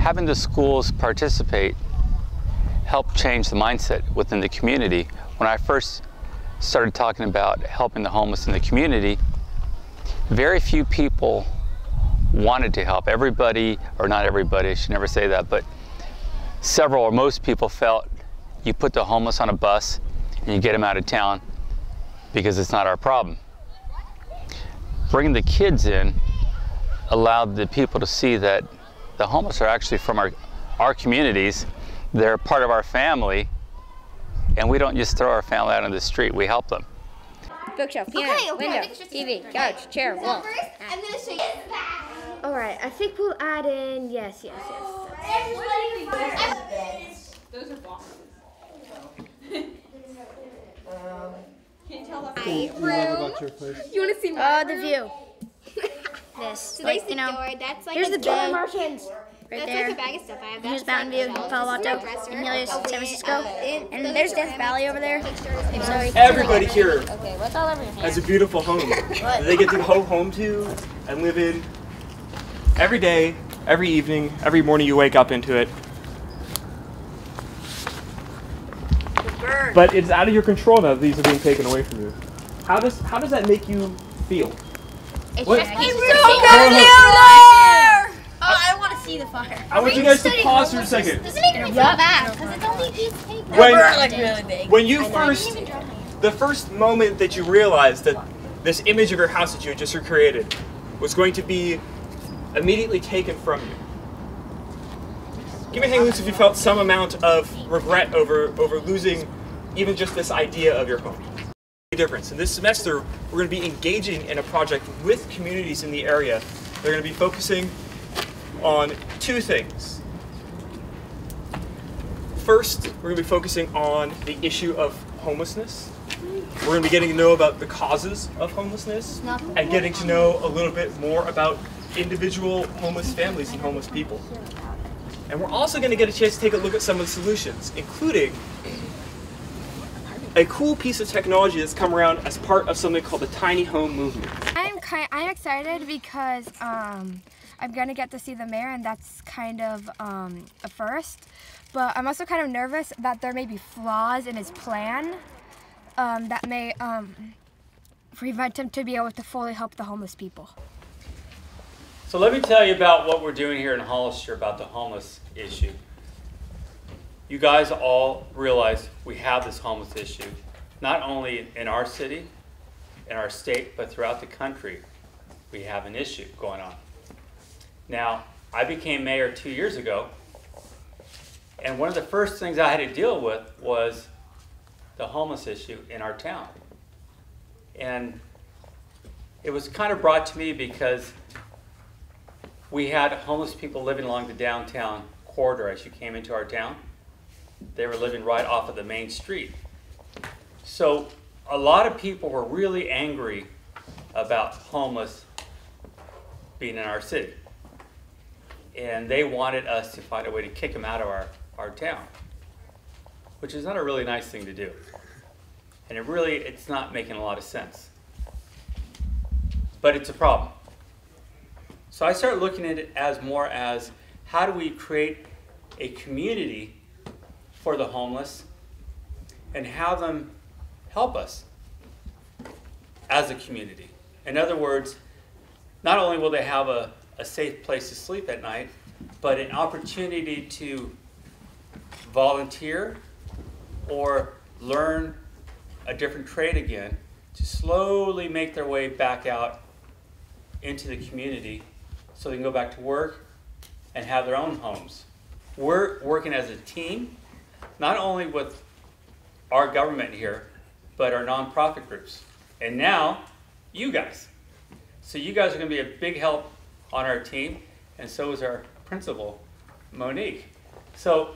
Having the schools participate helped change the mindset within the community. When I first started talking about helping the homeless in the community, very few people wanted to help. Everybody, or not everybody, I should never say that, but several or most people felt you put the homeless on a bus and you get them out of town because it's not our problem. Bringing the kids in allowed the people to see that the homeless are actually from our communities. They're part of our family, and we don't just throw our family out on the street, we help them. Bookshelf, piano, window, TV, couch, chair, wall. I'm going to show you. Alright, I think we'll add in, yes. Those are boxes. Can you tell that? You want to see more? The view. This. So there's the door. That's like here's the bag. Martians. Right That's there. like a bag of stuff I have. Here's That's Mountain View, like Palo Alto, and Helios, San Francisco. And there's Death Valley over there. Everybody here Okay, what's all over your has a beautiful home that they get to go home to and live in every day, every evening, every morning you wake up into it. But it's out of your control now that these are being taken away from you. How does that make you feel? It's What? just I want to see the fire. I want you guys to pause for a second. doesn't even feel bad because it's only piece of paper. When you the first moment that you realized that this image of your house that you had just recreated was going to be immediately taken from you. Give me a hand loose if you felt some amount of regret over losing even just this idea of your home. Difference. In this semester, we're going to be engaging in a project with communities in the area. They're going to be focusing on two things. First, we're going to be focusing on the issue of homelessness. We're going to be getting to know about the causes of homelessness and getting to know a little bit more about individual homeless families and homeless people. And we're also going to get a chance to take a look at some of the solutions, including a cool piece of technology that's come around as part of something called the tiny home movement. I'm excited because I'm gonna get to see the mayor, and that's kind of a first. But I'm also kind of nervous that there may be flaws in his plan that may prevent him to be able to fully help the homeless people. So let me tell you about what we're doing here in Hollister about the homeless issue. You guys all realize we have this homeless issue, not only in our city, in our state, but throughout the country. We have an issue going on. Now, I became mayor 2 years ago, and one of the first things I had to deal with was the homeless issue in our town. And it was kind of brought to me because we had homeless people living along the downtown corridor as you came into our town. They were living right off of the main street. So a lot of people were really angry about homeless being in our city. And they wanted us to find a way to kick them out of our town, which is not a really nice thing to do. And it's not making a lot of sense. But it's a problem. So I started looking at it as more as, how do we create a community for the homeless and have them help us as a community. In other words, not only will they have a safe place to sleep at night, but an opportunity to volunteer or learn a different trade again, to slowly make their way back out into the community so they can go back to work and have their own homes. We're working as a team, not only with our government here, but our nonprofit groups. And now, you guys. So you guys are going to be a big help on our team, and so is our principal, Monique. So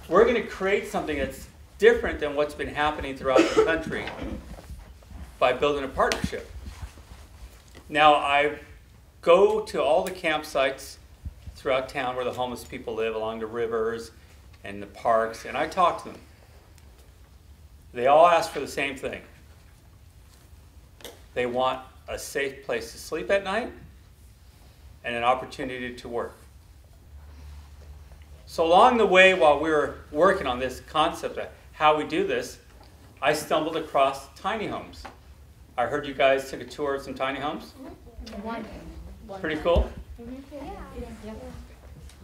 we're going to create something that's different than what's been happening throughout the country by building a partnership. Now, I go to all the campsites throughout town where the homeless people live, along the rivers and the parks, and I talk to them. They all ask for the same thing. They want a safe place to sleep at night and an opportunity to work. So along the way, while we were working on this concept of how we do this, I stumbled across tiny homes. I heard you guys took a tour of some tiny homes. Pretty cool?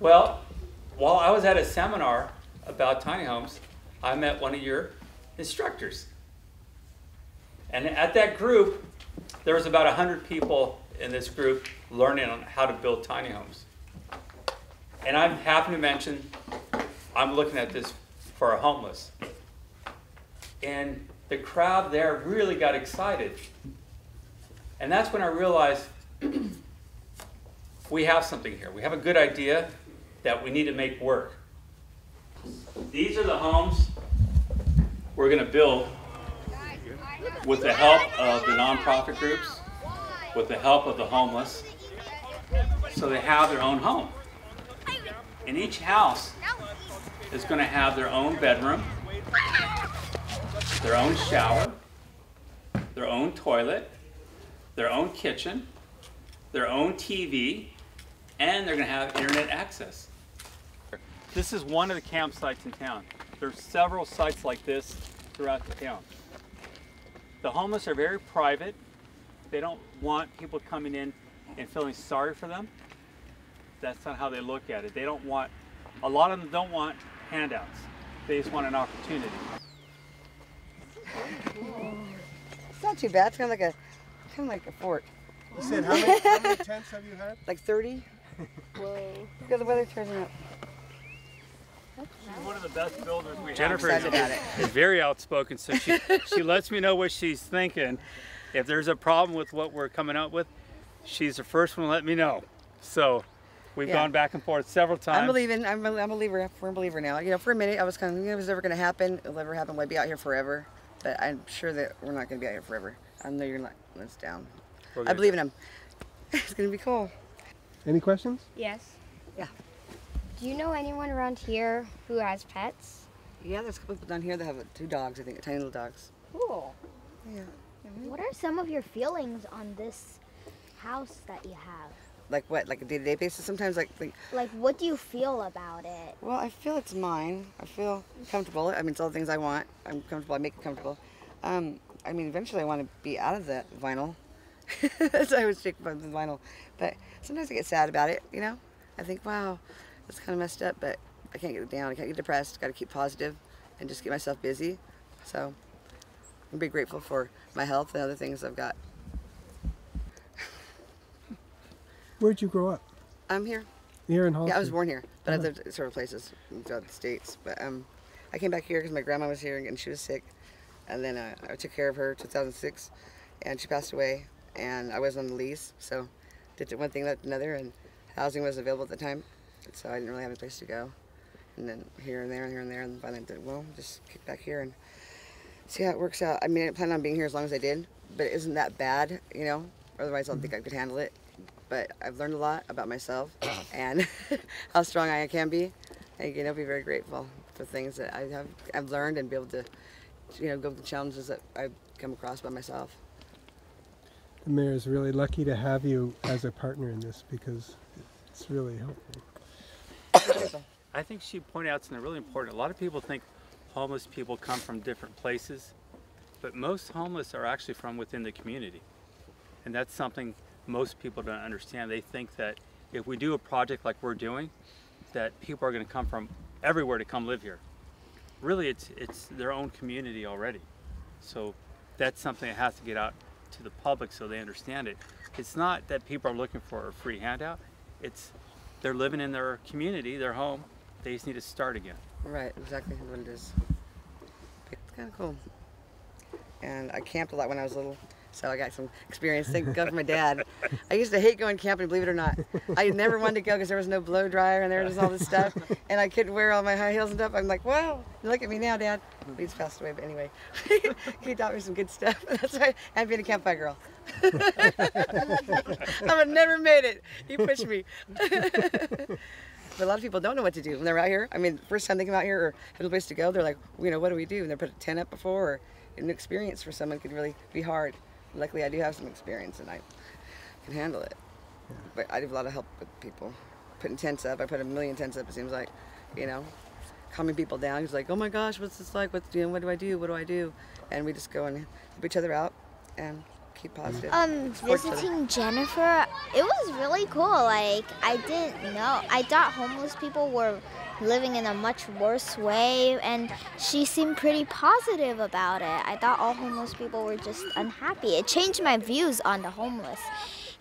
Well, while I was at a seminar about tiny homes, I met one of your instructors. And at that group, there was about 100 people in this group learning on how to build tiny homes. And I happen to mention, I'm looking at this for a homeless. And the crowd there really got excited. And that's when I realized we have something here. We have a good idea that we need to make work. These are the homes we're going to build with the help of the nonprofit groups, with the help of the homeless, so they have their own home. And each house is going to have their own bedroom, their own shower, their own toilet, their own kitchen, their own TV, and they're going to have internet access. This is one of the campsites in town. There's several sites like this throughout the town. The homeless are very private. They don't want people coming in and feeling sorry for them. That's not how they look at it. They don't want, a lot of them don't want handouts. They just want an opportunity. It's not too bad. It's kind of like a fort. You said how many tents have you had? Like 30. Whoa. Look at the weather turning up. She's one of the best builders we have. Jennifer is very outspoken, so she lets me know what she's thinking. If there's a problem with what we're coming up with, she's the first one to let me know. So we've gone back and forth several times. I'm believing. I'm a believer. I'm a firm believer now. You know, for a minute I was kind of thinking it was never going to happen. It'll never happen. We'll be out here forever. But I'm sure that we're not going to be out here forever. I know you're not. Let's down. I believe in him. It's going to be cool. Any questions? Yes. Yeah. Do you know anyone around here who has pets? Yeah, there's a couple people down here that have 2 dogs, I think, tiny little dogs. Cool. Yeah. What are some of your feelings on this house that you have? Like what? Like a day-to-day basis? Sometimes like What do you feel about it? well, I feel it's mine. I feel comfortable. I mean, it's all the things I want. I'm comfortable. I make it comfortable. I mean, eventually I want to be out of that vinyl. That's why I was sick about the vinyl. But sometimes I get sad about it, you know? I think, wow, that's kind of messed up, but I can't get it down. I can't get depressed. Got to keep positive and just get myself busy. So I'm very grateful for my health and other things I've got. Where'd you grow up? I'm here. Here in Hollister? Yeah, I was born here, but I've lived at several places throughout the States. But I came back here because my grandma was here and she was sick. And then I took care of her in 2006, and she passed away. And I was on the lease, so did one thing led to another, and housing wasn't available at the time, so I didn't really have a place to go. And then here and there and here and there, and finally I did, well, just kick back here and see how it works out. I mean, I didn't plan on being here as long as I did, but it isn't that bad, you know? Otherwise, I don't think I could handle it. But I've learned a lot about myself and how strong I can be, and you know, be very grateful for things that I've learned and be able to, you know, go with the challenges that I've come across by myself. The mayor is really lucky to have you as a partner in this because it's really helpful. I think she pointed out something really important. A lot of people think homeless people come from different places, but most homeless are actually from within the community. And that's something most people don't understand. They think that if we do a project like we're doing, that people are going to come from everywhere to come live here. Really, it's their own community already. So that's something that has to get out to the public so they understand it. It's not that people are looking for a free handout. It's they're living in their community, their home. They just need to start again. Right, exactly what it is. It's kind of cool. And I camped a lot when I was little, so I got some experience. Thank God for my dad. I used to hate going camping, believe it or not. I never wanted to go because there was no blow dryer and there was all this stuff, and I couldn't wear all my high heels and stuff. I'm like, wow, look at me now, Dad. He's passed away, but anyway, he taught me some good stuff. That's why I've been a campfire girl. I would have never made it. He pushed me. But a lot of people don't know what to do when they're out here. I mean, first time they come out here or have a place to go, they're like, well, you know, what do we do? And they put a tent up before, or an experience for someone could really be hard. Luckily, I do have some experience and I can handle it. But I do a lot of help with people. Putting tents up, I put 1 million tents up, it seems like. you know, calming people down. He's like, oh my gosh, what's this like? What do I do? What do I do? And we just go and help each other out and keep positive. Visiting Jennifer, it was really cool. Like, I didn't know. I thought homeless people were living in a much worse way, and she seemed pretty positive about it. I thought all homeless people were just unhappy. It changed my views on the homeless.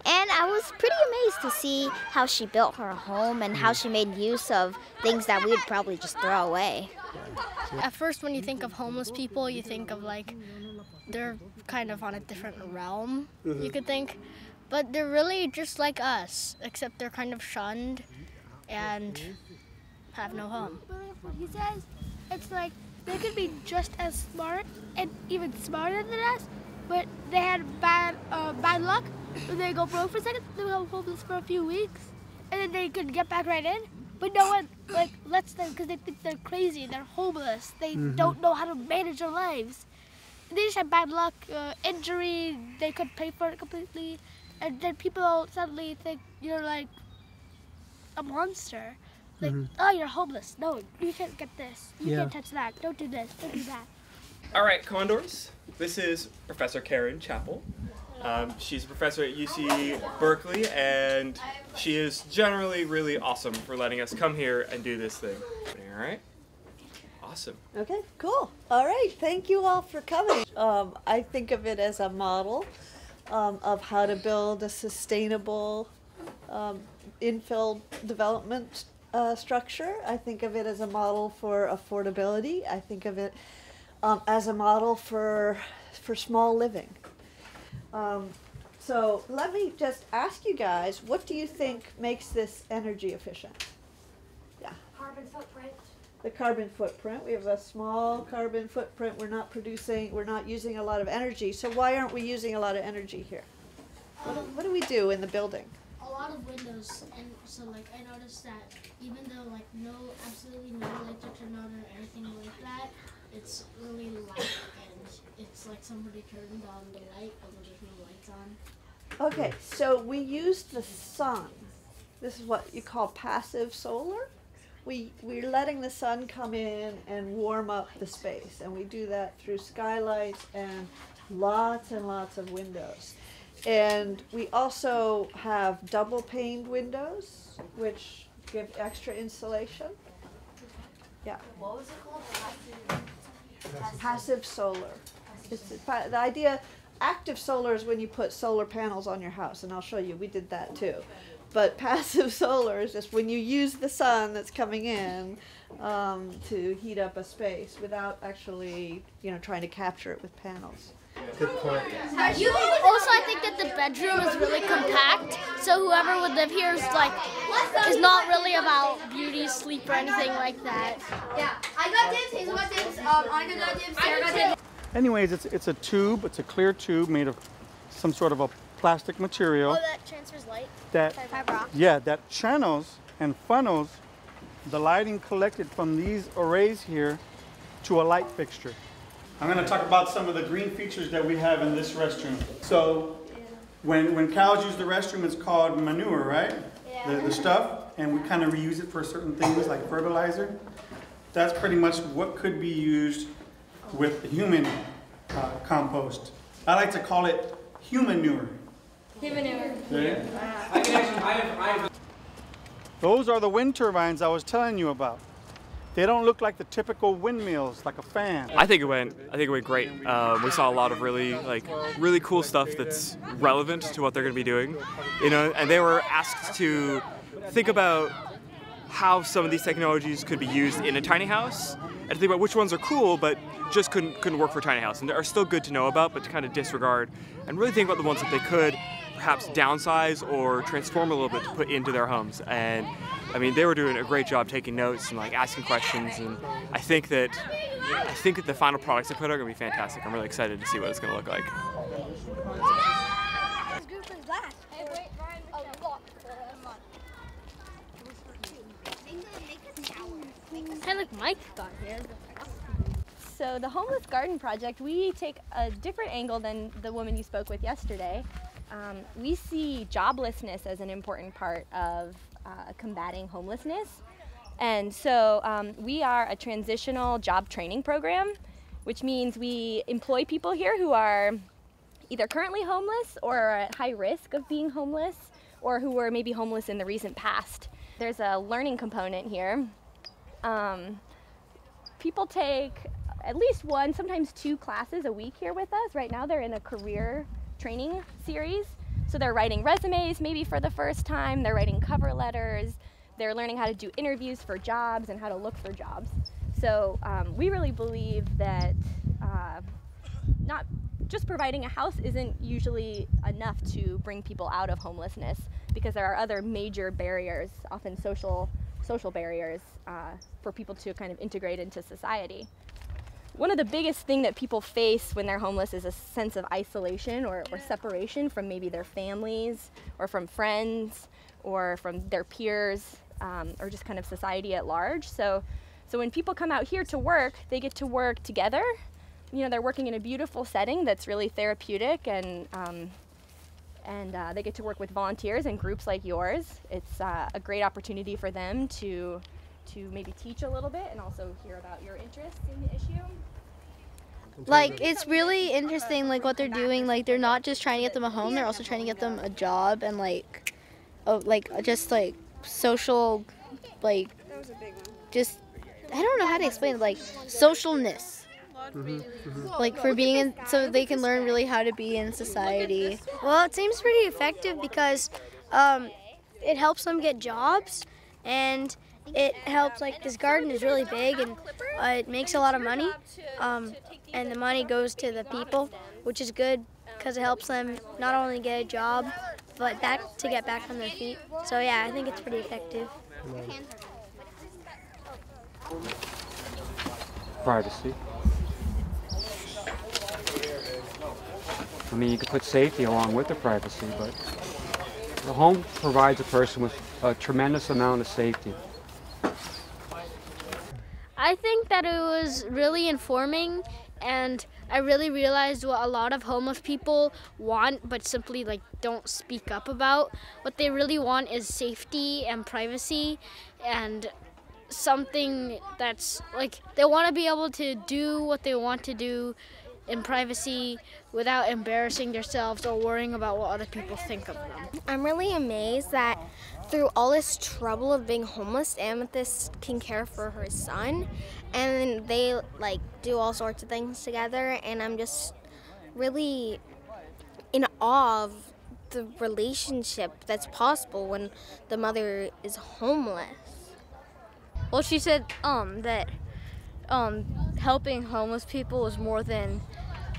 And I was pretty amazed to see how she built her home and how she made use of things that we would probably just throw away. At first, when you think of homeless people, you think of like they're kind of on a different realm, you could think. But they're really just like us, except they're kind of shunned and have no home. He says it's like they could be just as smart and even smarter than us, but they had bad luck. When they go broke for a second, they go homeless for a few weeks, and then they could get back right in. But no one like lets them because they think they're crazy. They're homeless. They don't know how to manage their lives. They just have bad luck, injury. They could pay for it completely, and then people suddenly think you're like a monster. Like, oh, you're homeless. No, you can't get this. You can't touch that. Don't do this. Don't do that. All right, Condors. This is Professor Karen Chappell. She's a professor at UC Berkeley, and she is generally really awesome for letting us come here and do this thing. All right? Awesome. Okay, cool. All right, thank you all for coming. I think of it as a model of how to build a sustainable infill development structure. I think of it as a model for affordability. I think of it as a model for small living. So let me just ask you guys, what do you think makes this energy efficient? Yeah. Carbon footprint. The carbon footprint. We have a small carbon footprint. We're not using a lot of energy. So why aren't we using a lot of energy here? What do we do in the building? A lot of windows, and so like I noticed that even though like absolutely no electric turn on or anything like that, it's really light and it's like somebody turned on the light, although there's no lights on. Okay, so we use the sun. This is what you call passive solar. We're letting the sun come in and warm up the space, and we do that through skylights and lots of windows. And we also have double paned windows, which give extra insulation. Yeah. What was it called? Passive solar. The idea, active solar is when you put solar panels on your house, and I'll show you, we did that too. But passive solar is just when you use the sun that's coming in to heat up a space without actually, trying to capture it with panels. Good point. Also, I think that the bedroom is really compact, so whoever would live here is not really about beauty, sleep, or anything like that. Yeah, I got dibs, Hazel got dibs, Annika got dibs, Sarah got dibs. Anyways, it's a tube. It's a clear tube made of some sort of a plastic material. Oh, that transfers light? That channels and funnels the lighting collected from these arrays here to a light fixture. I'm going to talk about some of the green features that we have in this restroom. So when cows use the restroom, it's called manure, right? Yeah. The stuff, and we kind of reuse it for certain things like fertilizer. That's pretty much what could be used with human compost. I like to call it humanure. Humanure. Yeah. Those are the wind turbines I was telling you about. They don't look like the typical windmills, like a fan. I think it went great. We saw a lot of really cool stuff that's relevant to what they're going to be doing, and they were asked to think about how some of these technologies could be used in a tiny house, and to think about which ones are cool but just couldn't work for a tiny house, and are still good to know about but to kind of disregard, and really think about the ones that they could perhaps downsize or transform a little bit to put into their homes. And I mean, they were doing a great job taking notes and asking questions, and I think that the final products they put out are going to be fantastic. I'm really excited to see what it's going to look like. Kind of like Mike got here. So the Homeless Garden Project, we take a different angle than the woman you spoke with yesterday. We see joblessness as an important part of combating homelessness. And so we are a transitional job training program, which means we employ people here who are either currently homeless or are at high risk of being homeless, or who were maybe homeless in the recent past. There's a learning component here. People take at least one, sometimes 2 classes a week here with us. Right now they're in a career training series. So they're writing resumes maybe for the first time, they're writing cover letters, they're learning how to do interviews for jobs and how to look for jobs. So we really believe that not just providing a house isn't usually enough to bring people out of homelessness, because there are other major barriers, often social barriers, for people to kind of integrate into society. One of the biggest things that people face when they're homeless is a sense of isolation or separation from maybe their families or from friends or from their peers, or just kind of society at large. So when people come out here to work, they get to work together. You know, they're working in a beautiful setting that's really therapeutic, and they get to work with volunteers and groups like yours. It's a great opportunity for them to maybe teach a little bit and also hear about your interests in the issue. Like, it's really interesting, like, what they're doing. Like, they're not just trying to get them a home, they're also trying to get them a job and, like, just, like, social, like, just, I don't know how to explain it, like, socialness. Like, for being in, so they can learn really how to be in society. Well, it seems pretty effective because it helps them get jobs, and it helps, like, this garden is really big, and it makes a lot of money, and the money goes to the people, which is good because it helps them not only get a job, but to get back on their feet. So yeah, I think it's pretty effective. Privacy. I mean, you could put safety along with the privacy, but the home provides a person with a tremendous amount of safety. I think that it was really informing, and I really realized what a lot of homeless people want but simply, like, don't speak up about. What they really want is safety and privacy, and something that's, like, they want to be able to do what they want to do in privacy without embarrassing themselves or worrying about what other people think of them. I'm really amazed that through all this trouble of being homeless, Amethyst can care for her son, and they, like, do all sorts of things together, and I'm just really in awe of the relationship that's possible when the mother is homeless. Well, she said that helping homeless people was more than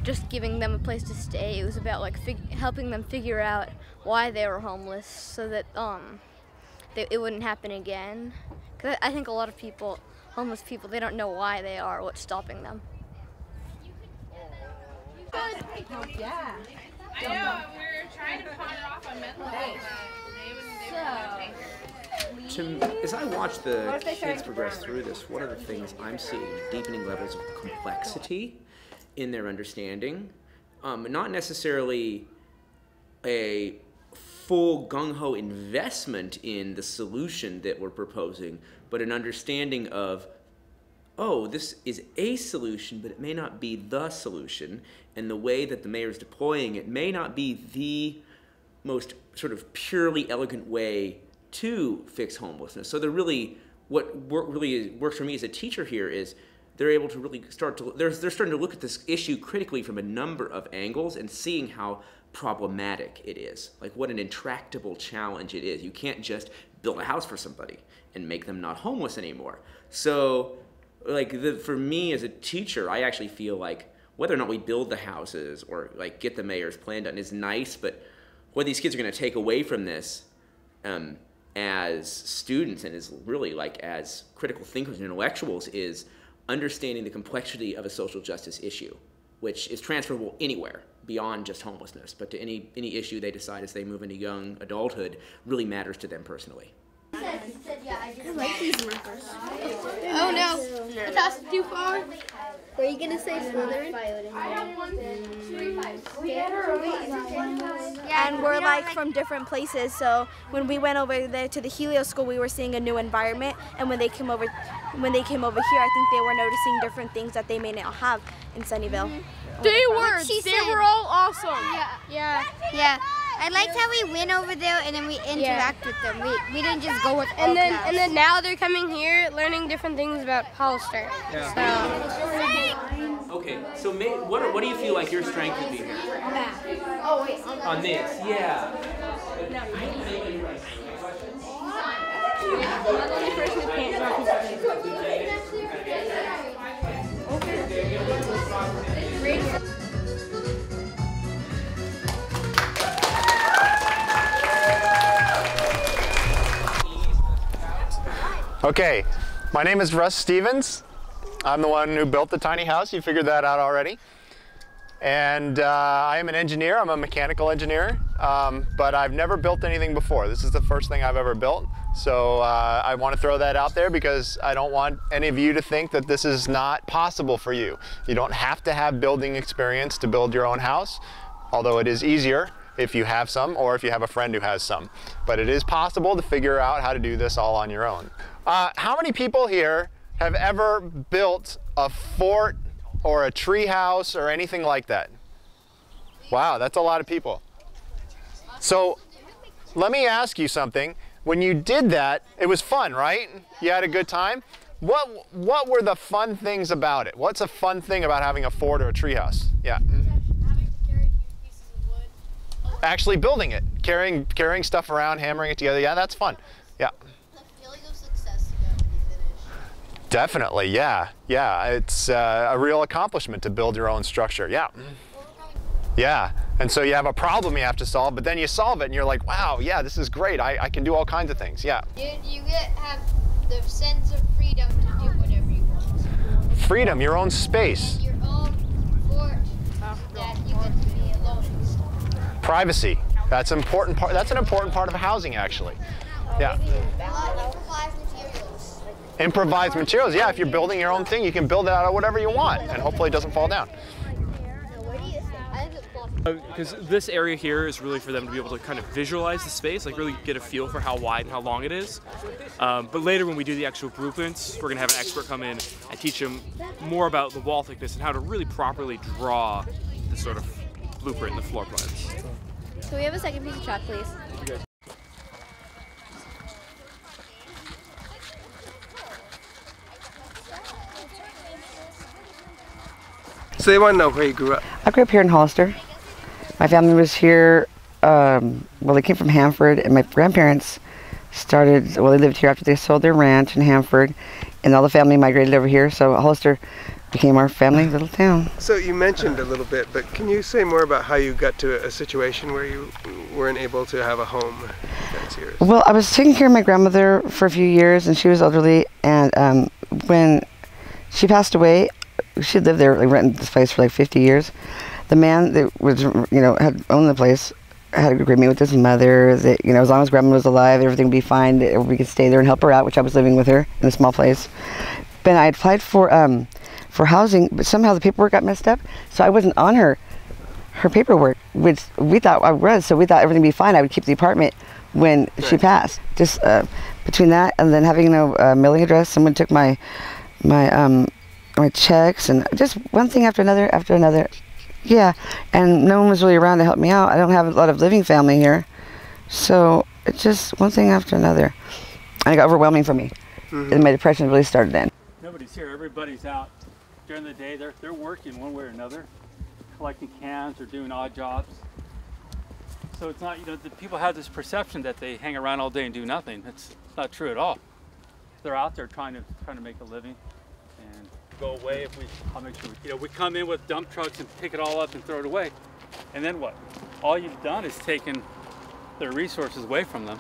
just giving them a place to stay. It was about, like, helping them figure out why they were homeless, so that it wouldn't happen again. Because I think a lot of people, homeless people, they don't know why they are, what's stopping them. Yeah. I know, we're trying to pawn it off on mental health. As I watch the kids progress through this, one of the things I'm seeing is deepening levels of complexity in their understanding. Not necessarily a full gung-ho investment in the solution that we're proposing, but an understanding of, oh, this is a solution, but it may not be the solution, and the way that the mayor is deploying it may not be the most sort of purely elegant way to fix homelessness. So they're really, what really works for me as a teacher here is they're able to really they're starting to look at this issue critically from a number of angles and seeing how problematic it is, like what an intractable challenge it is. You can't just build a house for somebody and make them not homeless anymore. So, like, for me as a teacher, I actually feel like whether or not we build the houses or, like, get the mayor's plan done is nice, but what these kids are going to take away from this as students and as really, like, as critical thinkers and intellectuals is understanding the complexity of a social justice issue, which is transferable anywhere beyond just homelessness, but to any issue they decide as they move into young adulthood really matters to them personally. I like these markers. Oh no, the toss is too far. Were you gonna say Slytherin? And we're like from different places, so when we went over there to the Helios School, we were seeing a new environment, and when they came over here, I think they were noticing different things that they may not have in Sunnyvale. They were all awesome. Yeah. I liked how we went over there and then we interact with them. We didn't just go with all class. And then now they're coming here learning different things about Hollister. Yeah. Okay, so what do you feel like your strength would be here? Oh wait. On this, yeah. Okay, my name is Russ Stevens. I'm the one who built the tiny house. You figured that out already. And I am an engineer. I'm a mechanical engineer, but I've never built anything before. This is the first thing I've ever built. So I want to throw that out there because I don't want any of you to think that this is not possible for you. You don't have to have building experience to build your own house, although it is easier if you have some or if you have a friend who has some. But it is possible to figure out how to do this all on your own. How many people here have ever built a fort or a tree house or anything like that? Wow, that's a lot of people. So let me ask you something. When you did that, it was fun, right? You had a good time? What were the fun things about it? What's a fun thing about having a fort or a tree house? Yeah. Actually building it, carrying stuff around, hammering it together. Yeah, that's fun. Yeah. Definitely, yeah. It's a real accomplishment to build your own structure, yeah. Yeah, and so you have a problem you have to solve, but then you solve it and you're like, wow, yeah, this is great. I can do all kinds of things, yeah. You have the sense of freedom to do whatever you want. Freedom, your own space. And your own fort that you get to be alone in. Privacy, that's an important part of housing, actually. Yeah. Improvised materials, yeah, if you're building your own thing, you can build it out of whatever you want, and hopefully it doesn't fall down. Because this area here is really for them to be able to kind of visualize the space, like really get a feel for how wide and how long it is. But later when we do the actual blueprints, we're going to have an expert come in and teach them more about the wall thickness and how to really properly draw the sort of blueprint and the floor plans. Can we have a second piece of chalk, please? Okay. So they want to know where you grew up. I grew up here in Hollister. My family was here, well, they came from Hanford, and my grandparents they lived here after they sold their ranch in Hanford, and all the family migrated over here, so Hollister became our family little town. So you mentioned a little bit, but can you say more about how you got to a situation where you weren't able to have a home that's yours? Well, I was taking care of my grandmother for a few years, and she was elderly, and when she passed away, she lived there, like, rented this place for like 50 years. The man that was, had owned the place had an agreement with his mother that, as long as grandma was alive, everything would be fine. We could stay there and help her out, which I was living with her in a small place. But I applied for housing, but somehow the paperwork got messed up, so I wasn't on her paperwork, which we thought I was, so we thought everything would be fine. I would keep the apartment when she passed. Just between that and then having no mailing address, someone took my checks, and just one thing after another. Yeah, and no one was really around to help me out. I don't have a lot of living family here, so it's just one thing after another. And it got overwhelming for me, and my depression really started then. Nobody's here. Everybody's out during the day. They're working one way or another, collecting cans or doing odd jobs. So it's not, the people have this perception that they hang around all day and do nothing. It's not true at all. They're out there trying to make a living. And go away if I'll make sure, we come in with dump trucks and pick it all up and throw it away. And then what? All you've done is taken their resources away from them,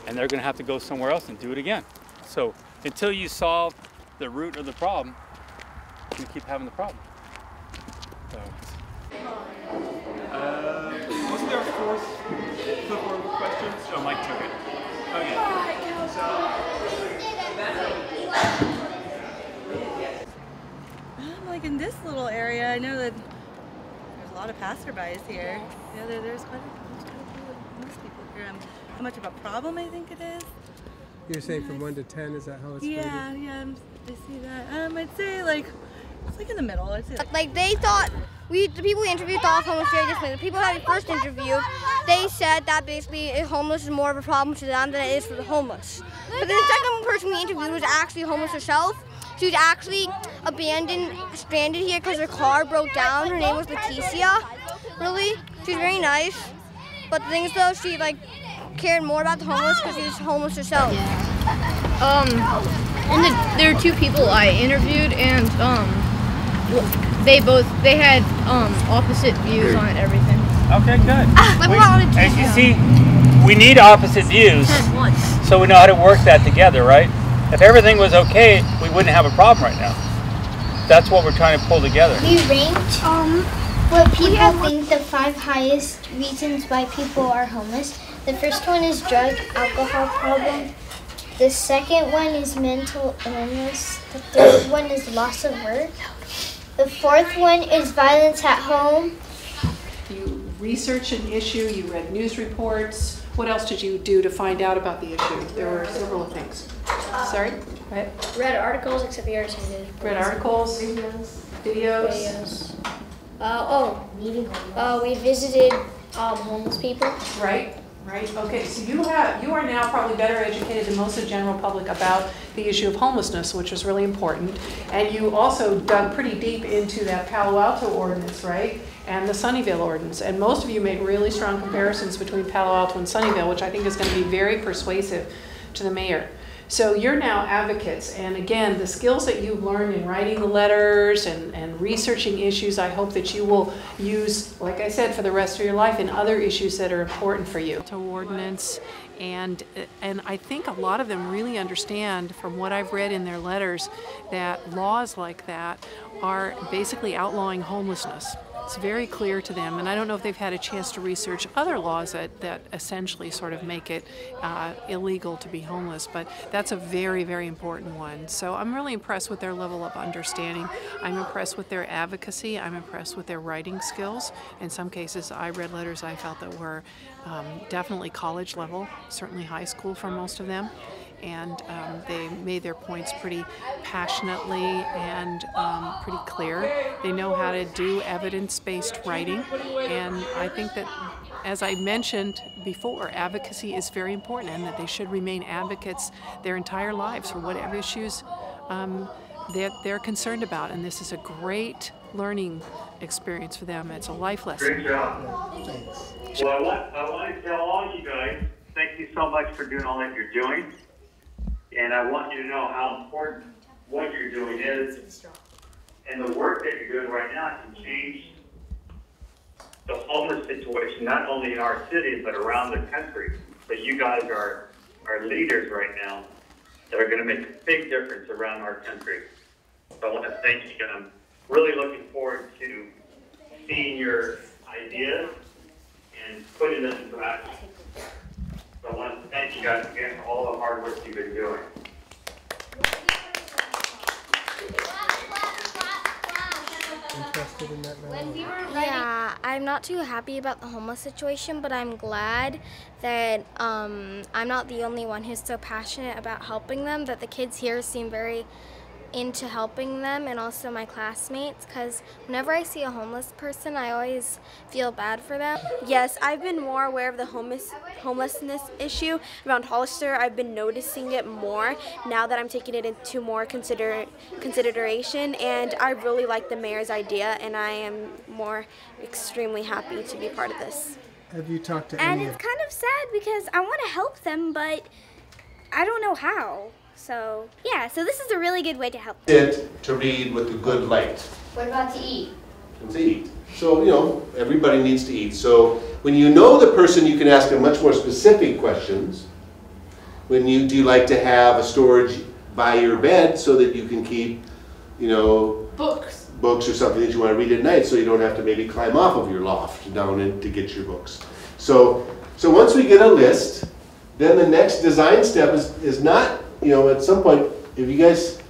and they're gonna have to go somewhere else and do it again. So until you solve the root of the problem, you keep having the problem. So. Wasn't there a fourth question? Oh, Mike took it. Okay. I'm like in I know that there's a lot of passerbys here. Yeah, there's quite a few homeless people here. How much of a problem I think it is? You're saying from 1 to 10, is that how it's rated? Yeah, I see that. I'd say like, it's like in the middle. I'd say like they thought, the people we interviewed thought homeless very differently. The people that we first interviewed, they said that basically homeless is more of a problem to them than it is for the homeless. But then the second person we interviewed was actually homeless herself. She was actually abandoned, stranded here because her car broke down. Her name was Leticia. Really, she's very nice. But the thing is though, she like cared more about the homeless because she was homeless herself. And there are two people I interviewed, and they had opposite views on everything. Okay, good. As you see, we need opposite views, so we know how to work that together, right? If everything was okay, we wouldn't have a problem right now. That's what we're trying to pull together. We ranked what people think the 5 highest reasons why people are homeless. The first one is drug, alcohol problem. The second one is mental illness. The third one is loss of work. The fourth one is violence at home. You researched an issue, you read news reports. What else did you do to find out about the issue? There were several things. Sorry? Go ahead. Read articles, except yours did. Read articles? Videos? We visited homeless people. Right. Okay, so you are now probably better educated than most of the general public about the issue of homelessness, which is really important. And you also dug pretty deep into that Palo Alto ordinance, right? And the Sunnyvale ordinance. And most of you made really strong comparisons between Palo Alto and Sunnyvale, which I think is going to be very persuasive to the mayor. So you're now advocates, and again, the skills that you've learned in writing the letters and researching issues, I hope that you will use, like I said, for the rest of your life in other issues that are important for you. To ordinance, and I think a lot of them really understand, from what I've read in their letters, that laws like that are basically outlawing homelessness. It's very clear to them, and I don't know if they've had a chance to research other laws that essentially sort of make it illegal to be homeless, but that's a very, very important one. So I'm really impressed with their level of understanding. I'm impressed with their advocacy. I'm impressed with their writing skills. In some cases, I read letters I felt that were definitely college level, certainly high school for most of them. And they made their points pretty passionately and pretty clear. They know how to do evidence-based writing, and I think that, as I mentioned before, advocacy is very important, and that they should remain advocates their entire lives for whatever issues they're concerned about, and this is a great learning experience for them. It's a life lesson. Great job. Thanks. Well, I want to tell all you guys, thank you so much for doing all that you're doing. And I want you to know how important what you're doing is, and the work that you're doing right now can change the homeless situation, not only in our city, but around the country. But you guys are leaders right now that are going to make a big difference around our country. So I want to thank you, and I'm really looking forward to seeing your ideas and putting them into action. So I want to thank you guys again for all the hard work you've been doing. Interested in that now? Yeah, I'm not too happy about the homeless situation, but I'm glad that I'm not the only one who's so passionate about helping them, that the kids here seem very into helping them, and also my classmates, because whenever I see a homeless person, I always feel bad for them. Yes, I've been more aware of the homelessness issue around Hollister. I've been noticing it more now that I'm taking it into more consideration, and I really like the mayor's idea, and I am extremely happy to be part of this. Have you talked to And any it's kind of sad because I want to help them, but I don't know how. So, yeah, so this is a really good way to help them. Sit to read with a good light. What about to eat? And to eat. So, you know, everybody needs to eat. So, when you know the person, you can ask them much more specific questions. Do you like to have a storage by your bed so that you can keep, you know, books or something that you want to read at night, so you don't have to maybe climb off of your loft down in to get your books. So once we get a list, then the next design step is not, you know, at some point, have you guys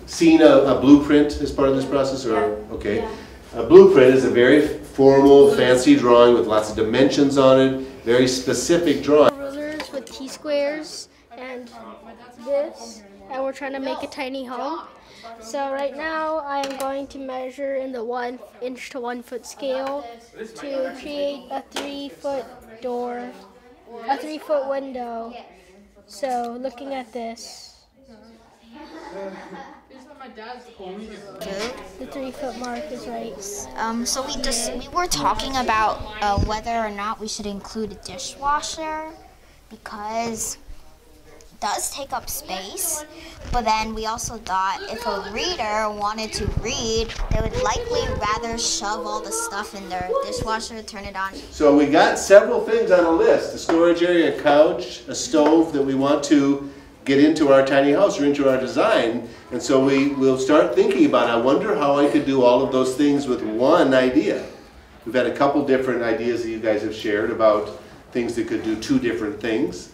seen a blueprint as part of this process? Or okay. A blueprint is a very formal, fancy drawing with lots of dimensions on it, very specific drawing. Rulers with T-squares and this, and we're trying to make a tiny home. So right now I am going to measure in the 1 inch to 1 foot scale to create a 3-foot door, a 3-foot window. So looking at this, the 3-foot mark is right. So we were talking about whether or not we should include a dishwasher because it does take up space. But then we also thought if a reader wanted to read, they would likely rather shove all the stuff in their dishwasher, turn it on. So we got several things on a list: a storage area, a couch, a stove that we want to get into our tiny house or into our design. And so we'll start thinking about, I wonder how I could do all of those things with one idea. We've had a couple different ideas that you guys have shared about things that could do 2 different things.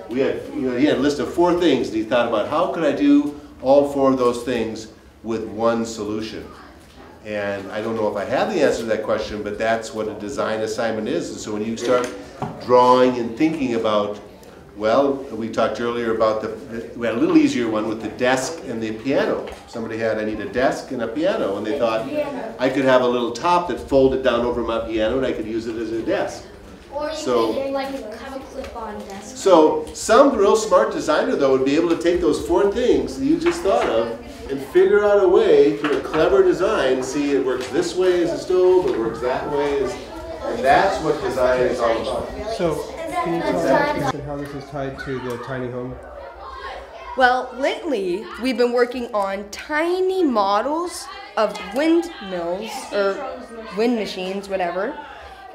We had, he had a list of 4 things, and he thought about how could I do all 4 of those things with one solution. And I don't know if I have the answer to that question, but that's what a design assignment is. And so when you start drawing and thinking about, well, we talked earlier about we had a little easier one with the desk and the piano. Somebody had, I need a desk and a piano, and they thought I could have a little top that folded down over my piano and I could use it as a desk. Or you could like have a clip-on desk. So some real smart designer though would be able to take those 4 things that you just thought of and figure out a way through a clever design, see it works this way as a stove, it works that way as, and that's what design is all about. So can you tell us how this is tied to the tiny home? Well, lately we've been working on tiny models of windmills or wind machines, whatever,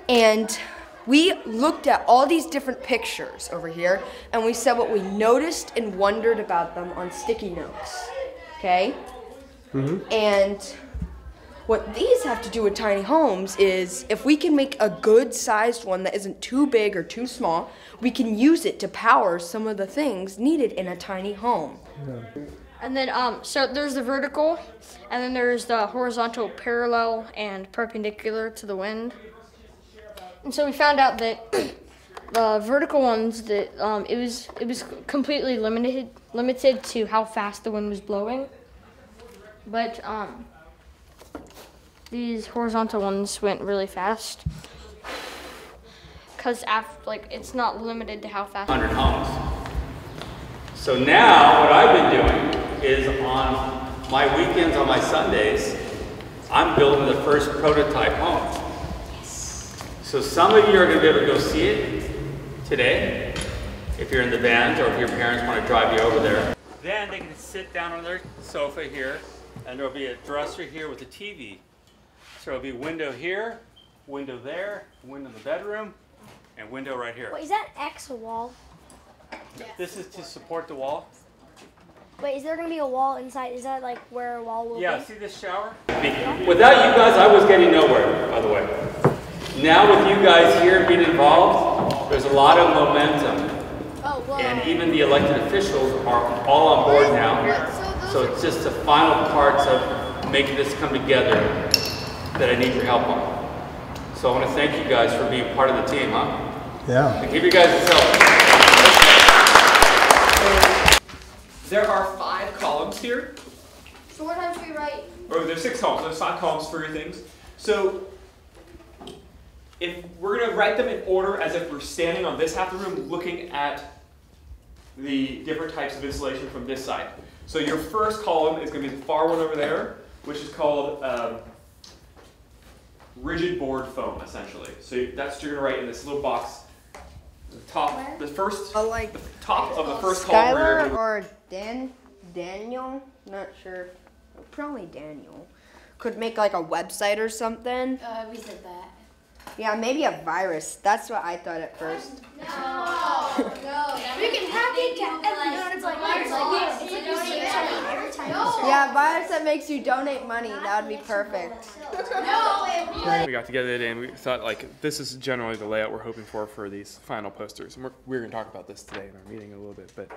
and we looked at all these different pictures over here and we said what we noticed and wondered about them on sticky notes, okay? And what these have to do with tiny homes is if we can make a good sized one that isn't too big or too small, we can use it to power some of the things needed in a tiny home. And then, so there's the vertical, and then there's the horizontal, parallel, and perpendicular to the wind. And so we found out that the vertical ones, that it was completely limited to how fast the wind was blowing. But these horizontal ones went really fast because it's not limited to how fast. 100 homes. So now what I've been doing is on my weekends, on my Sundays, I'm building the first prototype home. So some of you are going to be able to go see it today, if you're in the band or if your parents want to drive you over there. Then they can sit down on their sofa here, and there'll be a dresser here with a TV. So there'll be a window here, window there, window in the bedroom, and window right here. Wait, is that X a wall? This is to support the wall. Wait, is there going to be a wall inside? Is that like where a wall will be? Yeah, see this shower? Without you guys, I was getting nowhere, by the way. Now with you guys here being involved, there's a lot of momentum. And even the elected officials are all on board now. So it's just the final parts of making this come together that I need your help on. So I want to thank you guys for being part of the team, huh? Yeah. And give you guys this help. There are 5 columns here. So what time should we write? Or there's 6 columns. There's 5 columns for your things. So if we're going to write them in order as if we're standing on this half of the room looking at the different types of insulation from this side. So your first column is going to be the far one over there, which is called rigid board foam, essentially. So that's what you're going to write in this little box. The top, the top of the first column. Skylar or Daniel, not sure, probably Daniel, could make like a website or something. We said that. Yeah, maybe a virus. That's what I thought at first. No. We can hack it. Yeah, virus that makes you donate money. That would be perfect. We got together today and we thought this is generally the layout we're hoping for these final posters. And we're going to talk about this today in our meeting a little bit. But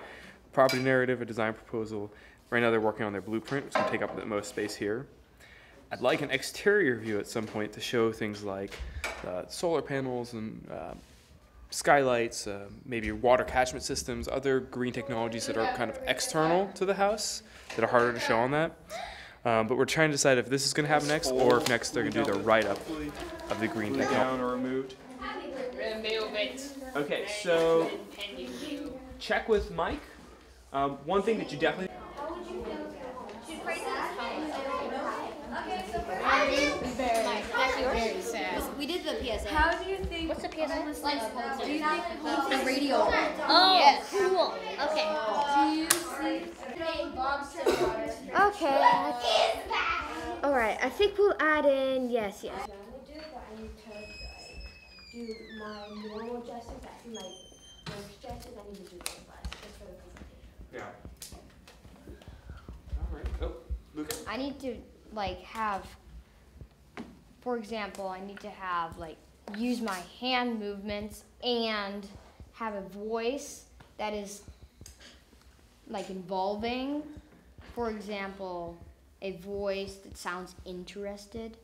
property narrative, a design proposal. Right now they're working on their blueprint, which can take up the most space here. I'd like an exterior view at some point to show things like solar panels and skylights, maybe water catchment systems, other green technologies that are kind of external to the house that are harder to show on that. But we're trying to decide if this is going to happen next, or if next they're going to do the write-up of the green technology. Or removed. Okay, so check with Mike. One thing that you definitely. We did the PSA. How do you think? What's the PSA? Do you think The radio. Oh, yes. cool. Okay. Do you see? Okay. Alright, I think we'll add in, yes. Do my normal gestures, I see my stretches, I need to do those last, just for the presentation. Yeah. All right. Oh, Luca. I need to have, for example, I need to have use my hand movements and have a voice that is involving. For example, a voice that sounds interested.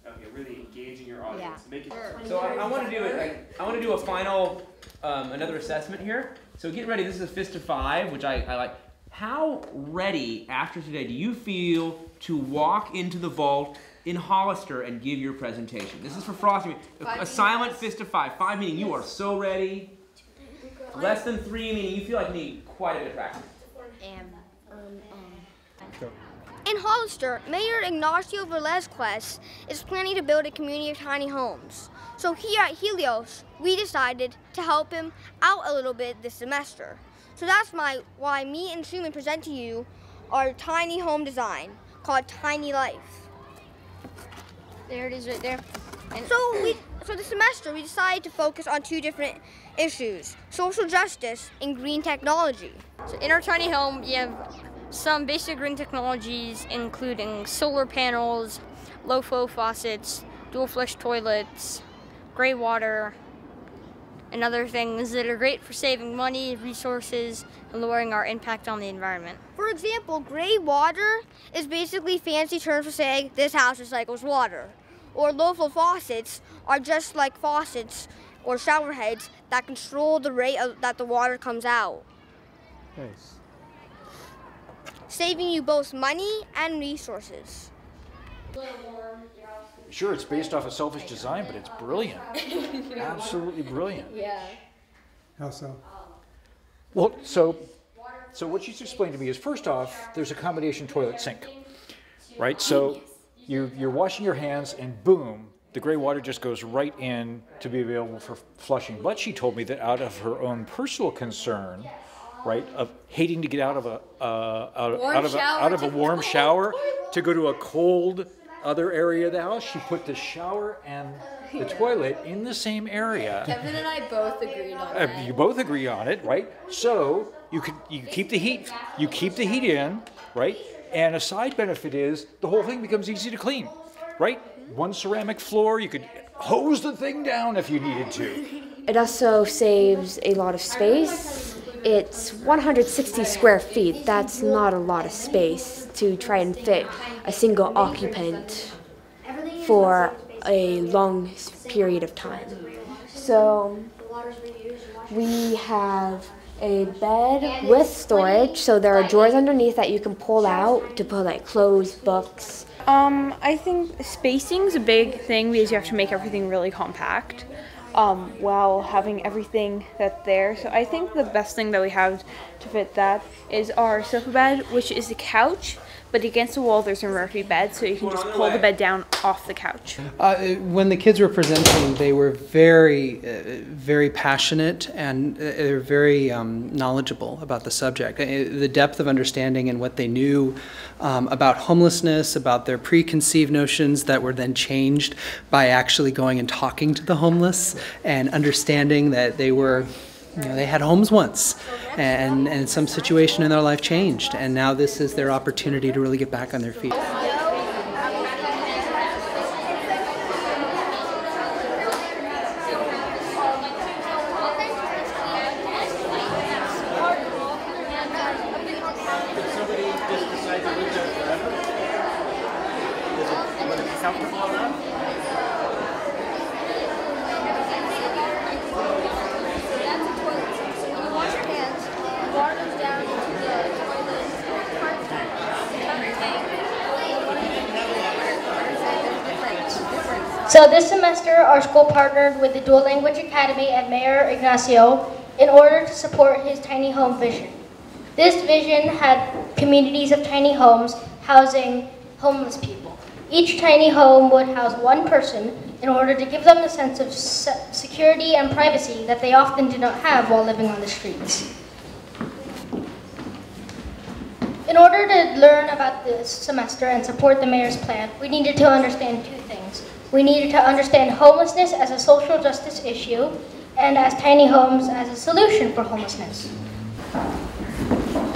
Okay, really engaging your audience. Yeah. Make it. So I want to do it. I want to do a final, another assessment here. So get ready. This is a fist of 5, which I like. How ready after today do you feel to walk into the vault in Hollister and give your presentation? This is for Frosty. A silent fist of 5. 5 meaning you are so ready. Less than 3 meaning you feel like you need quite a bit of practice. In Hollister, Mayor Velazquez is planning to build a community of tiny homes. So here at Helios, we decided to help him out a little bit this semester. So that's why me and Suman present to you our tiny home design called Tiny Life. There it is right there. And So this semester we decided to focus on 2 different issues: social justice and green technology. so in our tiny home, you have some basic green technologies, including solar panels, low-flow faucets, dual-flush toilets, gray water, and other things that are great for saving money, resources, and lowering our impact on the environment. For example, gray water is basically fancy terms for saying this house recycles water. Or low-flow faucets are just like faucets or shower heads that control the rate that the water comes out, Nice. saving you both money and resources. Sure, it's based off a selfish design, but it's brilliant. Absolutely brilliant. Yeah. How so? Well, so what she's explained to me is, first off, there's a combination toilet sink, right? So you're washing your hands and boom, the gray water just goes right in to be available for flushing. But she told me that out of her own personal concern, right, of hating to get out of a warm shower to go to a cold other area of the house, she put the shower and the toilet in the same area. Kevin and I both agreed on that. You both agree on it, right? So you keep the heat in, right? And a side benefit is the whole thing becomes easy to clean, right? One ceramic floor, you could hose the thing down if you needed to. It also saves a lot of space. It's 160 square feet. That's not a lot of space to try and fit a single occupant for a long period of time. So we have a bed with storage, so there are drawers underneath that you can pull out to put clothes, books. I think spacing's a big thing because you have to make everything really compact while having everything that's there. So I think the best thing that we have to fit that is our sofa bed, which is a couch, but against the wall there's a Murphy bed, so you can just pull the bed down off the couch. When the kids were presenting, they were very passionate, and they're very knowledgeable about the subject. The depth of understanding and what they knew about homelessness, about their preconceived notions that were then changed by actually going and talking to the homeless and understanding that they were, they had homes once, and some situation in their life changed, and now this is their opportunity to really get back on their feet. comfortable enough? So this semester, our school partnered with the Dual Language Academy and Mayor Ignacio in order to support his tiny home vision. This vision had communities of tiny homes housing homeless people. Each tiny home would house one person in order to give them the sense of security and privacy that they often do not have while living on the streets. In order to learn about this semester and support the mayor's plan, we needed to understand two things. We needed to understand homelessness as a social justice issue and as tiny homes as a solution for homelessness.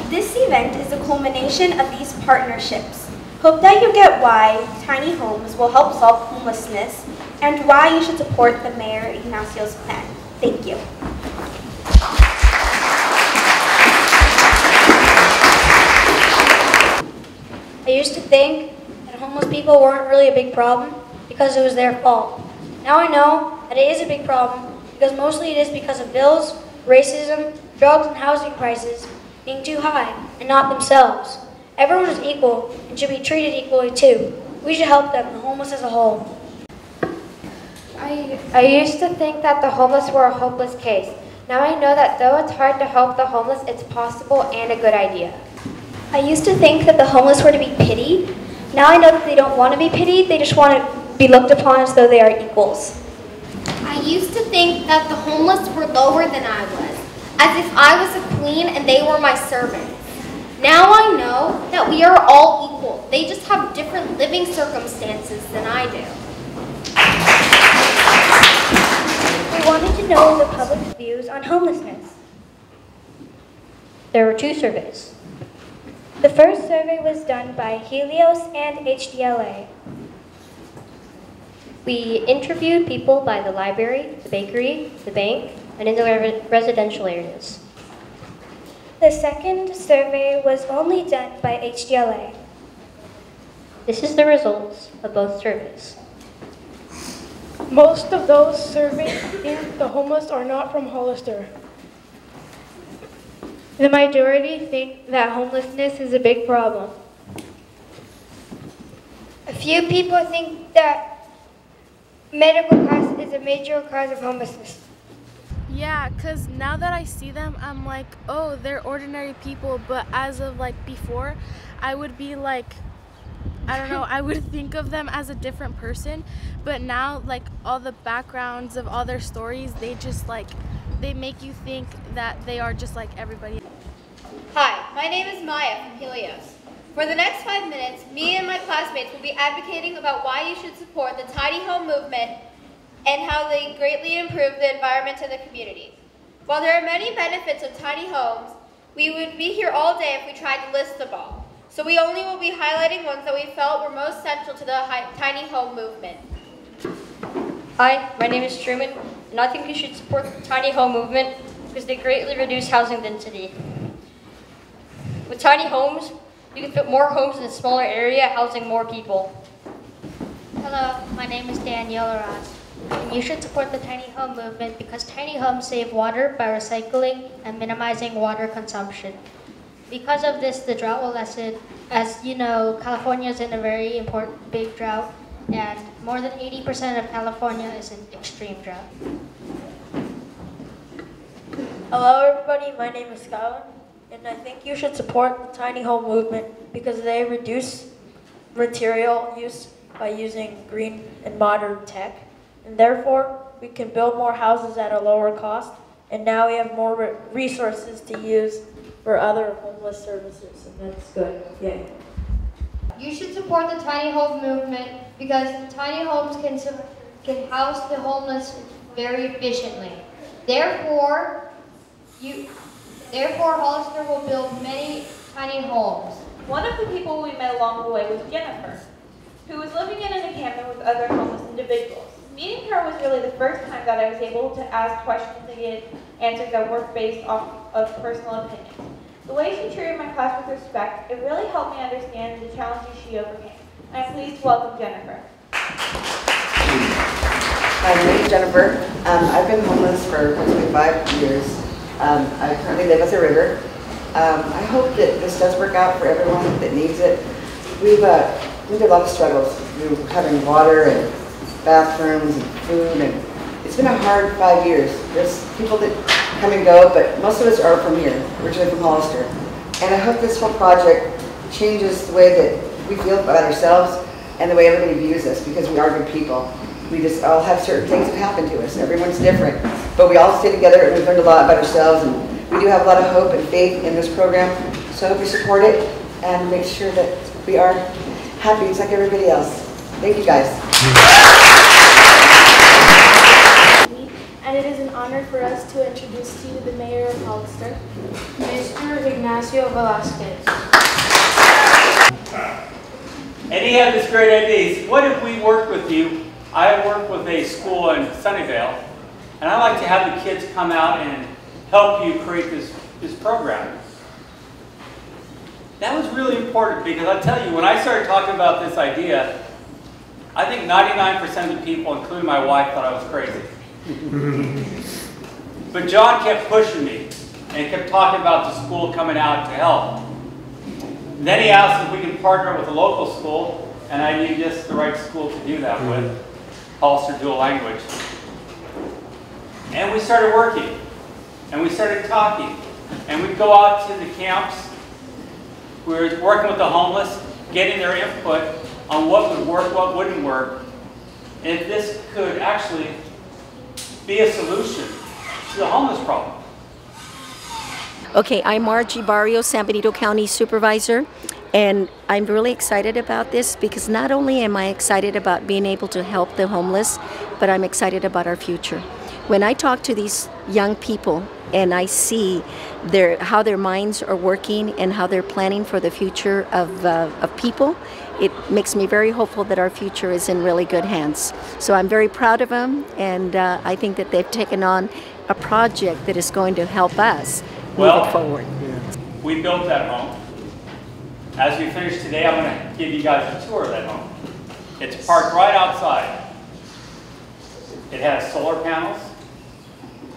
This event is a culmination of these partnerships. Hope that you get why tiny homes will help solve homelessness and why you should support the Mayor Ignacio's plan. Thank you. I used to think that homeless people weren't really a big problem because it was their fault. Now I know that it is a big problem because mostly it is because of bills, racism, drugs, and housing prices being too high and not themselves. Everyone is equal and should be treated equally too. We should help them, the homeless as a whole. I used to think that the homeless were a hopeless case. Now I know that though it's hard to help the homeless, it's possible and a good idea. I used to think that the homeless were to be pitied. Now I know that they don't want to be pitied, they just want to be looked upon as though they are equals. I used to think that the homeless were lower than I was, as if I was a queen and they were my servants. Now I know that we are all equal. They just have different living circumstances than I do. We wanted to know the public's views on homelessness. There were 2 surveys. The first survey was done by Helios and HDLA. We interviewed people by the library, the bakery, the bank, and in the residential areas. The second survey was only done by HDLA. This is the results of both surveys. Most of those surveyed think the homeless are not from Hollister. The majority think that homelessness is a big problem. A few people think that medical cost is a major cause of homelessness. Yeah, because now that I see them, I'm like, oh, they're ordinary people. But as of like before, I would be like, I don't know, I would think of them as a different person. But now, like, all the backgrounds of all their stories, they just like, they make you think that they are just like everybody. Hi, my name is Maya from Helios. For the next 5 minutes, me and my classmates will be advocating about why you should support the tiny home movement and how they greatly improve the environment in the community. While there are many benefits of tiny homes, we would be here all day if we tried to list them all. So we only will be highlighting ones that we felt were most central to the tiny home movement. Hi, my name is Truman, and I think you should support the tiny home movement because they greatly reduce housing density. With tiny homes, you can fit more homes in a smaller area, housing more people. Hello, my name is Danielle Ross. And you should support the tiny home movement because tiny homes save water by recycling and minimizing water consumption. Because of this, the drought will lessen. As you know, California is in a very important big drought, and more than 80% of California is in extreme drought. Hello everybody, my name is Skylar, and I think you should support the tiny home movement because they reduce material use by using green and modern tech. And therefore, we can build more houses at a lower cost, and now we have more resources to use for other homeless services, and that's good. Yay. You should support the tiny home movement because tiny homes can house the homeless very efficiently. Therefore, Hollister will build many tiny homes. One of the people we met along the way was Jennifer, who was living in an encampment with other homeless individuals. Meeting her was really the first time that I was able to ask questions and get answers that weren't based off of personal opinions. The way she treated my class with respect, it really helped me understand the challenges she overcame. I'm pleased to welcome Jennifer. Hi, my name is Jennifer. I've been homeless for approximately 5 years. I currently live at the river. I hope that this does work out for everyone that needs it. We've had a lot of struggles through having water and bathrooms and food, and it's been a hard 5 years. There's people that come and go, but most of us are from here, originally from Hollister. And I hope this whole project changes the way that we feel about ourselves and the way everybody views us, because we are good people. We just all have certain things that happen to us. Everyone's different, but we all stay together and we've learned a lot about ourselves, and we do have a lot of hope and faith in this program. So I hope you support it and make sure that we are happy just like everybody else. Thank you guys. And it is an honor for us to introduce to you the Mayor of Hollister, Mr. Helios Velazquez. And he had this great idea. What if we worked with you? I work with a school in Sunnyvale, and I like to have the kids come out and help you create this program. That was really important, because I'll tell you, when I started talking about this idea, I think 99% of the people, including my wife, thought I was crazy. But John kept pushing me and kept talking about the school coming out to help. And then he asked if we could partner with a local school, and I knew just the right school to do that with, Hollister Dual Language. And we started working, and we started talking, and we'd go out to the camps. We were working with the homeless, getting their input on what would work, what wouldn't work, and if this could actually be a solution to the homeless problem. Okay, I'm Margie Barrios, San Benito County Supervisor, and I'm really excited about this because not only am I excited about being able to help the homeless, but I'm excited about our future. When I talk to these young people and I see how their minds are working and how they're planning for the future of people, it makes me very hopeful that our future is in really good hands. So I'm very proud of them, and I think that they've taken on a project that is going to help us move it forward. We built that home. As we finish today, I'm going to give you guys a tour of that home. It's parked right outside. It has solar panels,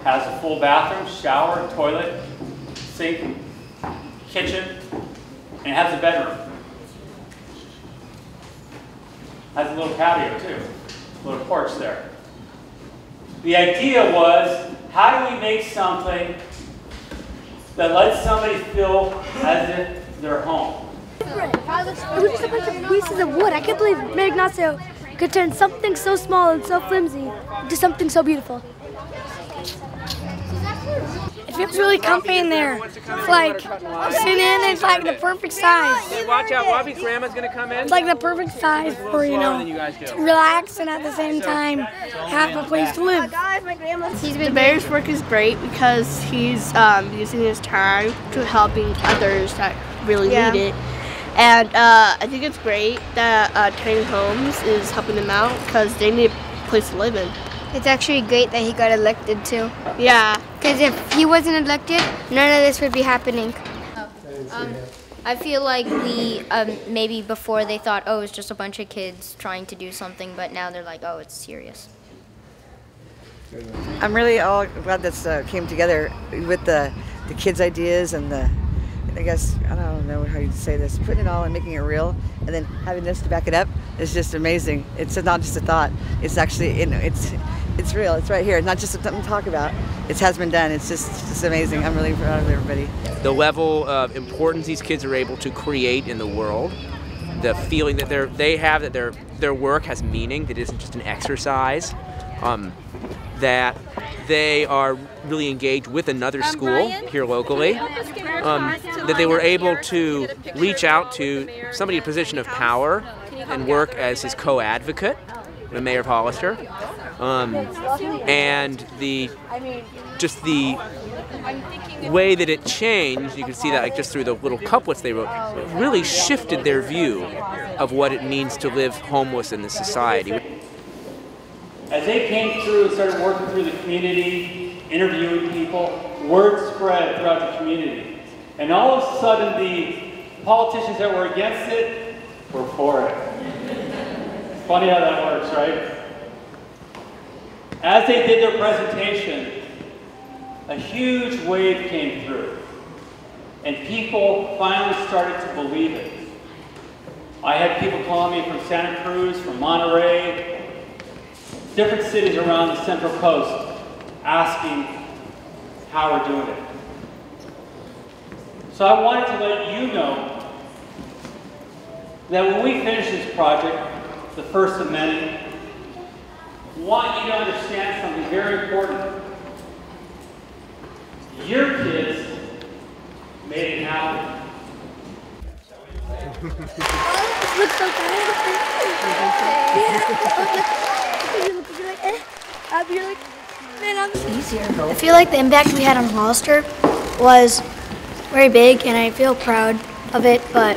has a full bathroom, shower, toilet, sink, kitchen, and it has a bedroom. Has a little patio too, a little porch there. The idea was, how do we make something that lets somebody feel as if they're home? It was just a bunch of pieces of wood. I can't believe Mayor Ignacio could turn something so small and so flimsy into something so beautiful. It feels really comfy in there. It's like sitting in, it's like the perfect size. Hey, watch out, Bobby's grandma's gonna come in. It's like the perfect size for, you know, to relax and at the same time have a place to live. The mayor's work is great because he's using his time to helping others that really need it. And I think it's great that Tiny Homes is helping them out because they need a place to live in. It's actually great that he got elected too. Yeah. Because if he wasn't elected, none of this would be happening. I feel like we, maybe before they thought, oh, it's just a bunch of kids trying to do something, but now they're like, oh, it's serious. I'm really all glad this came together with the kids' ideas and I guess, I don't know how you say this, putting it all and making it real, and then having this to back it up is just amazing. It's not just a thought. It's actually, it's real. It's right here. It's not just something to talk about. It has been done. It's just amazing. I'm really proud of everybody. The level of importance these kids are able to create in the world, the feeling that they have that their work has meaning, that it isn't just an exercise, that they are really engaged with another school here locally, that they were able to reach out to somebody in a position of power and work as his co-advocate, the mayor of Hollister, and the way that it changed, you can see that like just through the little couplets they wrote, really shifted their view of what it means to live homeless in this society. As they came through and started working through the community, interviewing people, word spread throughout the community. And all of a sudden, the politicians that were against it were for it. Funny how that works, right? As they did their presentation, a huge wave came through, and people finally started to believe it. I had people calling me from Santa Cruz, from Monterey, different cities around the Central Coast, asking how we're doing it. So I wanted to let you know that when we finish this project, the first of many, I want you to understand something very important. Your kids made it happen. Looks so good. I feel like the impact we had on Hollister was very big, and I feel proud of it, but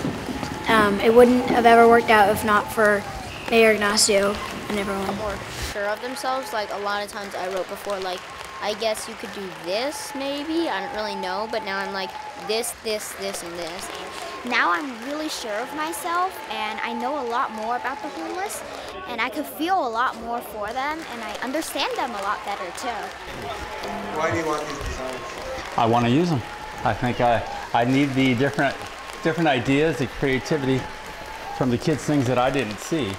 it wouldn't have ever worked out if not for Mayor Ignacio and everyone. More sure of themselves. Like a lot of times I wrote before, like, I guess you could do this maybe, I don't really know, but now I'm like this, this, this, and this. Now I'm really sure of myself, and I know a lot more about the homeless, and I could feel a lot more for them, and I understand them a lot better too. Why do you want these designs? I want to use them. I think I need the different ideas, the creativity from the kids, things that I didn't see.